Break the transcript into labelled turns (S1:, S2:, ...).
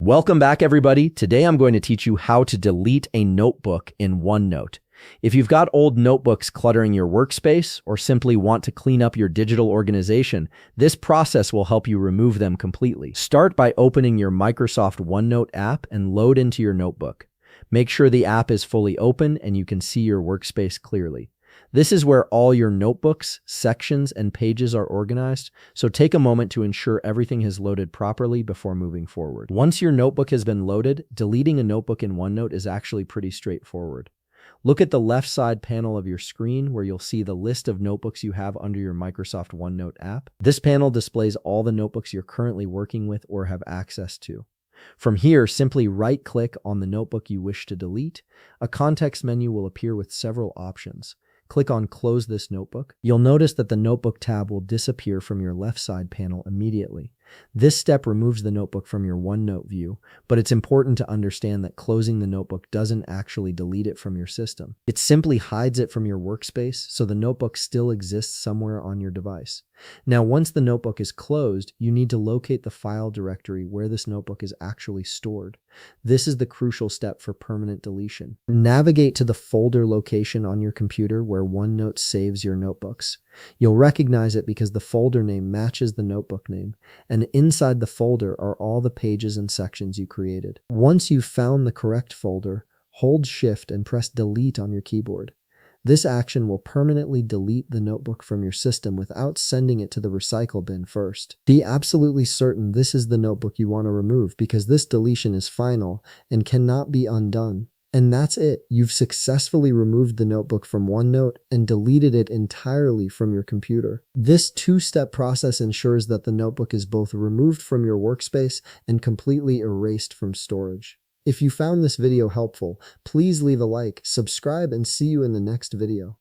S1: Welcome back, everybody. Today I'm going to teach you how to delete a notebook in OneNote. If you've got old notebooks cluttering your workspace or simply want to clean up your digital organization, this process will help you remove them completely. Start by opening your Microsoft OneNote app and load into your notebook. Make sure the app is fully open and you can see your workspace clearly. This is where all your notebooks, sections, and pages are organized, so take a moment to ensure everything has loaded properly before moving forward. Once your notebook has been loaded, deleting a notebook in OneNote is actually pretty straightforward. Look at the left side panel of your screen where you'll see the list of notebooks you have under your Microsoft OneNote app. This panel displays all the notebooks you're currently working with or have access to. From here, simply right-click on the notebook you wish to delete. A context menu will appear with several options. Click on Close this notebook. You'll notice that the Notebook tab will disappear from your left side panel immediately. This step removes the notebook from your OneNote view, but it's important to understand that closing the notebook doesn't actually delete it from your system. It simply hides it from your workspace, so the notebook still exists somewhere on your device. Now, once the notebook is closed, you need to locate the file directory where this notebook is actually stored. This is the crucial step for permanent deletion. Navigate to the folder location on your computer where OneNote saves your notebooks. You'll recognize it because the folder name matches the notebook name, and inside the folder are all the pages and sections you created. Once you've found the correct folder, hold Shift and press Delete on your keyboard. This action will permanently delete the notebook from your system without sending it to the recycle bin first. Be absolutely certain this is the notebook you want to remove because this deletion is final and cannot be undone. And that's it. You've successfully removed the notebook from OneNote and deleted it entirely from your computer. This two-step process ensures that the notebook is both removed from your workspace and completely erased from storage. If you found this video helpful, please leave a like, subscribe, and see you in the next video.